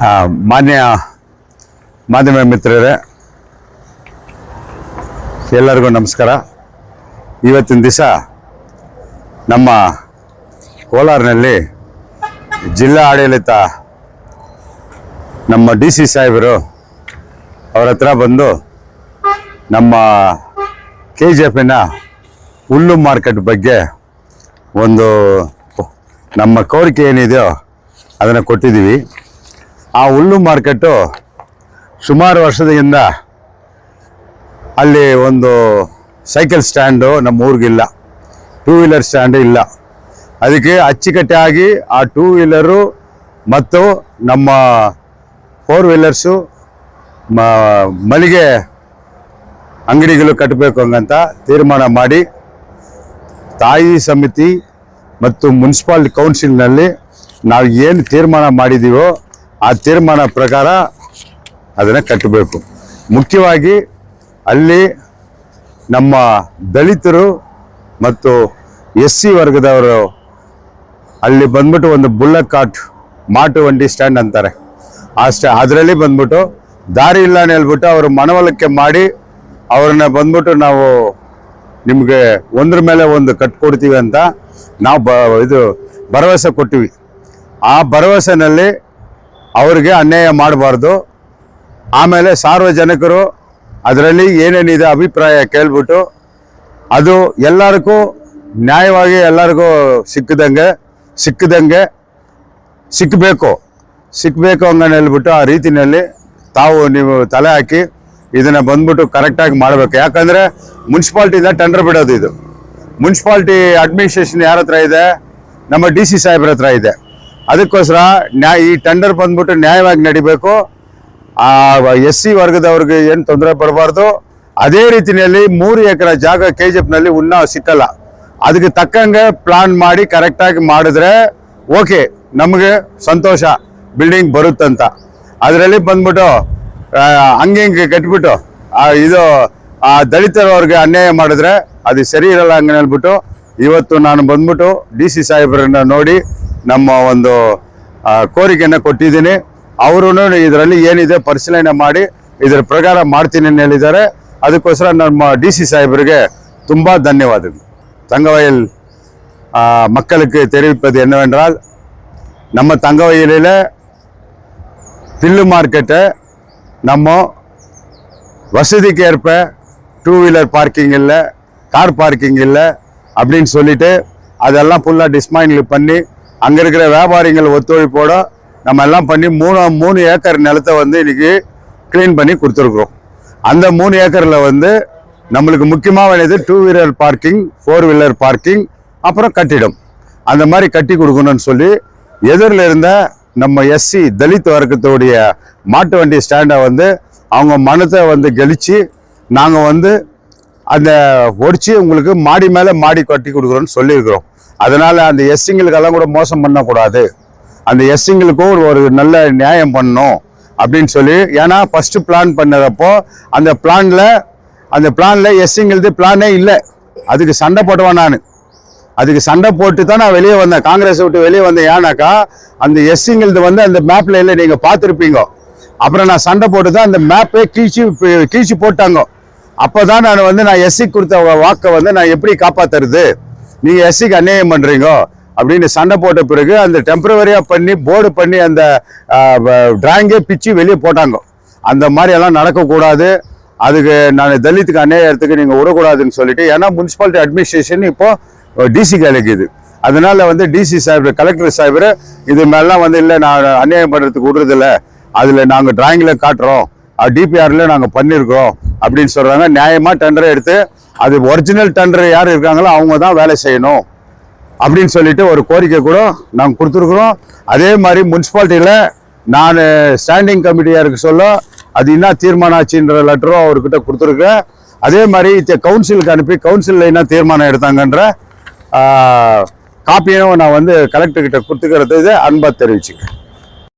ಮಾನ್ಯ ಮಾಧ್ಯಮ ಮಿತ್ರರೇ, ಎಲ್ಲರಿಗೂ ನಮಸ್ಕಾರ. ಇವತ್ತಿನ ದಿವಸ ನಮ್ಮ ಕೋಲಾರಿನಲ್ಲಿ ಜಿಲ್ಲಾ ಆಡಳಿತ ನಮ್ಮ DC ಸಾಹೇಬರು ಅವರ ಹತ್ರ ಬಂದು ನಮ್ಮ KGFನ ಹುಲ್ಲು ಮಾರ್ಕೆಟ್ ಬಗ್ಗೆ ಒಂದು ನಮ್ಮ ಕೋರಿಕೆ ಏನಿದೆಯೋ ಅದನ್ನು ಕೊಟ್ಟಿದ್ದೀವಿ. ಆ ಹುಲ್ಲು ಮಾರ್ಕೆಟು ಸುಮಾರು ವರ್ಷದಿಂದ ಅಲ್ಲಿ ಒಂದು ಸೈಕಲ್ ಸ್ಟ್ಯಾಂಡು ನಮ್ಮ ಊರಿಗಿಲ್ಲ, 2 ವೀಲರ್ ಸ್ಟ್ಯಾಂಡು ಇಲ್ಲ. ಅದಕ್ಕೆ ಅಚ್ಚುಕಟ್ಟಾಗಿ ಆ 2 ವೀಲರು ಮತ್ತು ನಮ್ಮ 4 ವೀಲರ್ಸು ಮಳಿಗೆ ಅಂಗಡಿಗಳು ಕಟ್ಟಬೇಕು ಹಂಗಂತ ತೀರ್ಮಾನ ಮಾಡಿ ತಾಯಿ ಸಮಿತಿ ಮತ್ತು ಮುನ್ಸಿಪಾಲಿಟಿ ಕೌನ್ಸಿಲ್ನಲ್ಲಿ ನಾವು ಏನು ತೀರ್ಮಾನ ಮಾಡಿದ್ದೀವೋ ಆ ತೀರ್ಮಾನ ಪ್ರಕಾರ ಅದನ್ನು ಕಟ್ಟಬೇಕು. ಮುಖ್ಯವಾಗಿ ಅಲ್ಲಿ ನಮ್ಮ ದಲಿತರು ಮತ್ತು SC ವರ್ಗದವರು ಅಲ್ಲಿ ಬಂದ್ಬಿಟ್ಟು ಒಂದು ಬುಲ್ಲಕ್ ಕಾರ್ಟ್ ಮಾಟು ವಂಡಿ ಸ್ಟ್ಯಾಂಡ್ ಅಂತಾರೆ, ಅದರಲ್ಲಿ ಬಂದ್ಬಿಟ್ಟು ದಾರಿ ಇಲ್ಲ ಅಂತ ಹೇಳ್ಬಿಟ್ಟು ಅವರು ಮನವೊಲಿಕೆ ಮಾಡಿ ಅವ್ರನ್ನ ಬಂದ್ಬಿಟ್ಟು ನಾವು ನಿಮಗೆ ಒಂದ್ರ ಮೇಲೆ ಒಂದು ಕಟ್ಕೊಡ್ತೀವಿ ಅಂತ ನಾವು ಇದು ಭರವಸೆ ಕೊಟ್ಟಿವಿ. ಆ ಭರವಸೆನಲ್ಲಿ ಅವ್ರಿಗೆ ಅನ್ಯಾಯ ಮಾಡಬಾರ್ದು. ಆಮೇಲೆ ಸಾರ್ವಜನಿಕರು ಅದರಲ್ಲಿ ಏನೇನಿದೆ ಅಭಿಪ್ರಾಯ ಕೇಳ್ಬಿಟ್ಟು ಅದು ಎಲ್ಲರಿಗೂ ನ್ಯಾಯವಾಗಿ ಎಲ್ಲರಿಗೂ ಸಿಕ್ಕಬೇಕು ಹಂಗನ್ನು ಹೇಳ್ಬಿಟ್ಟು ಆ ರೀತಿಯಲ್ಲಿ ನೀವು ತಲೆ ಹಾಕಿ ಇದನ್ನು ಬಂದ್ಬಿಟ್ಟು ಕರೆಕ್ಟಾಗಿ ಮಾಡಬೇಕು. ಯಾಕಂದರೆ ಮುನ್ಸಿಪಾಲ್ಟಿಯಿಂದ ಟೆಂಡರ್ ಬಿಡೋದು, ಇದು ಮುನ್ಸಿಪಾಲ್ಟಿ ಅಡ್ಮಿನಿಸ್ಟ್ರೇಷನ್ ಯಾರ ಹತ್ರ ಇದೆ? ನಮ್ಮ DC ಸಾಹೇಬ್ರ ಹತ್ರ ಇದೆ. ಅದಕ್ಕೋಸ್ಕರ ಈ ಟೆಂಡರ್ ಬಂದ್ಬಿಟ್ಟು ನ್ಯಾಯವಾಗಿ ನಡಿಬೇಕು. ಆ SC ವರ್ಗದವ್ರಿಗೆ ಏನು ತೊಂದರೆ ಬರಬಾರ್ದು. ಅದೇ ರೀತಿಯಲ್ಲಿ 3 ಎಕರೆ ಜಾಗ KGFನಲ್ಲಿ ಸಿಕ್ಕಲ್ಲ. ಅದಕ್ಕೆ ತಕ್ಕಂಗೆ ಪ್ಲಾನ್ ಮಾಡಿ ಕರೆಕ್ಟಾಗಿ ಮಾಡಿದ್ರೆ ಓಕೆ, ನಮಗೆ ಸಂತೋಷ, ಬಿಲ್ಡಿಂಗ್ ಬರುತ್ತಂತ. ಅದರಲ್ಲಿ ಬಂದ್ಬಿಟ್ಟು ಹಂಗೆ ಕಟ್ಬಿಟ್ಟು ಇದು ದಲಿತರವ್ರಿಗೆ ಅನ್ಯಾಯ ಮಾಡಿದ್ರೆ ಅದು ಸರಿ ಇರಲ್ಲ ಹಂಗೆ ಹೇಳ್ಬಿಟ್ಟು ಇವತ್ತು ನಾನು ಬಂದ್ಬಿಟ್ಟು DC ಸಾಹೇಬರನ್ನ ನೋಡಿ ನಮ್ಮ ಒಂದು ಕೋರಿಕೆಯನ್ನು ಕೊಟ್ಟಿದ್ದೀನಿ. ಅವರು ಇದರಲ್ಲಿ ಏನಿದೆ ಪರಿಶೀಲನೆ ಮಾಡಿ ಇದರ ಪ್ರಕಾರ ಮಾಡ್ತೀನಿ ಅಂತ ಹೇಳಿದ್ದಾರೆ. ಅದಕ್ಕೋಸ್ಕರ ನಮ್ಮ DC ಸಾಹೇಬರಿಗೆ ತುಂಬ ಧನ್ಯವಾದಗಳು. தங்கவயல் மக்களுக்கு தெரிவிப்பது என்னவென்றால், நம்ம தங்கவயலில் பில்லு மார்க்கெட்டை நம்ம வசதிக்கு ஏற்ப 2 வீலர் பார்க்கிங் இல்லை, கார் பார்க்கிங் இல்லை அப்படின்னு சொல்லிட்டு அதெல்லாம் ஃபுல்லாக டிஸ்மேண்டில் பண்ணி அங்கே இருக்கிற வியாபாரிகள் ஒத்துழைப்போட நம்ம எல்லாம் பண்ணி 3 ஏக்கர் நிலத்தை இன்றைக்கி க்ளீன் பண்ணி கொடுத்துருக்குறோம். அந்த 3 ஏக்கரில் நம்மளுக்கு முக்கியமாக வேண்டியது 2 வீலர் பார்க்கிங், 4 வீலர் பார்க்கிங், அப்புறம் கட்டிடம். அந்த மாதிரி கட்டி கொடுக்கணும்னு சொல்லி எதிரில் இருந்த நம்ம SC தலித் வர்க்கத்துடைய மாட்டு வண்டி ஸ்டாண்டை அவங்க மனத்தை கழித்து நாங்கள் அந்த ஒடிச்சு உங்களுக்கு மாடி மேலே மாடி கட்டி கொடுக்குறோன்னு சொல்லியிருக்கிறோம். அதனால் அந்த SCங்களுக்கெல்லாம் கூட மோசம் பண்ணக்கூடாது, அந்த SCங்களுக்கும் ஒரு நல்ல நியாயம் பண்ணணும் அப்படின்னு சொல்லி. ஏன்னா ஃபஸ்ட்டு பிளான் பண்ணதப்போ அந்த பிளானில் SCங்களது பிளானே இல்லை. அதுக்கு சண்டை போட்டவன் நான். அதுக்கு சண்டை போட்டு தான் நான் வெளியே வந்தேன், காங்கிரஸை விட்டு வெளியே வந்தேன். ஏன்னாக்கா அந்த SCங்களது அந்த மேப்பில் இல்லை, நீங்கள் பார்த்துருப்பீங்க. அப்புறம் நான் சண்டை போட்டு தான் அந்த மேப்பே கீழ்ச்சி போட்டாங்க. அப்போ தான் நான் SC கொடுத்த வாக்கை நான் எப்படி காப்பாற்றுறது, நீங்கள் SCக்கு அநியாயம் பண்ணுறீங்க அப்படின்னு சண்டை போட்ட பிறகு அந்த டெம்பரவரியாக பண்ணி போர்டு பண்ணி அந்த டிராயிங்கே பிச்சு வெளியே போட்டாங்க. அந்த மாதிரியெல்லாம் நடக்கக்கூடாது. அதுக்கு நான் தலித்துக்கு அநியாயத்துக்கு நீங்கள் விடக்கூடாதுன்னு சொல்லிட்டு, ஏன்னா முனிசிபாலிட்டி அட்மினிஸ்ட்ரேஷன் இப்போது DC கலைக்குது. அதனால் DC சாஹிப், கலெக்டர் சாஹிபர் இது மேலாம் இல்லை நான் அநியாயம் பண்ணுறதுக்கு விடுறதில்ல, அதில் நாங்கள் டிராயிங்கில் காட்டுறோம், DPRல நாங்கள் பண்ணியிருக்கோம் அப்படின்னு சொல்கிறாங்க. நியாயமாக டெண்டரை எடுத்து அது ஒரிஜினல் டெண்டர் யார் இருக்காங்களோ அவங்க தான் வேலை செய்யணும் அப்படின்னு சொல்லிட்டு ஒரு கோரிக்கை கூட நாங்கள் கொடுத்துருக்குறோம். அதே மாதிரி முனிசிபாலிட்டியில் நான் ஸ்டாண்டிங் கமிட்டியாக இருக்க சொல்ல அது என்ன தீர்மானம் ஆச்சுன்ற லெட்டரும் அவர்கிட்ட கொடுத்துருக்கேன். அதே மாதிரி கவுன்சிலுக்கு அனுப்பி கவுன்சிலில் என்ன தீர்மானம் எடுத்தாங்கன்ற காப்பியும் நான் கலெக்டர்கிட்ட கொடுத்துக்கிறது அன்பாக தெரிவிச்சுக்கிறேன்.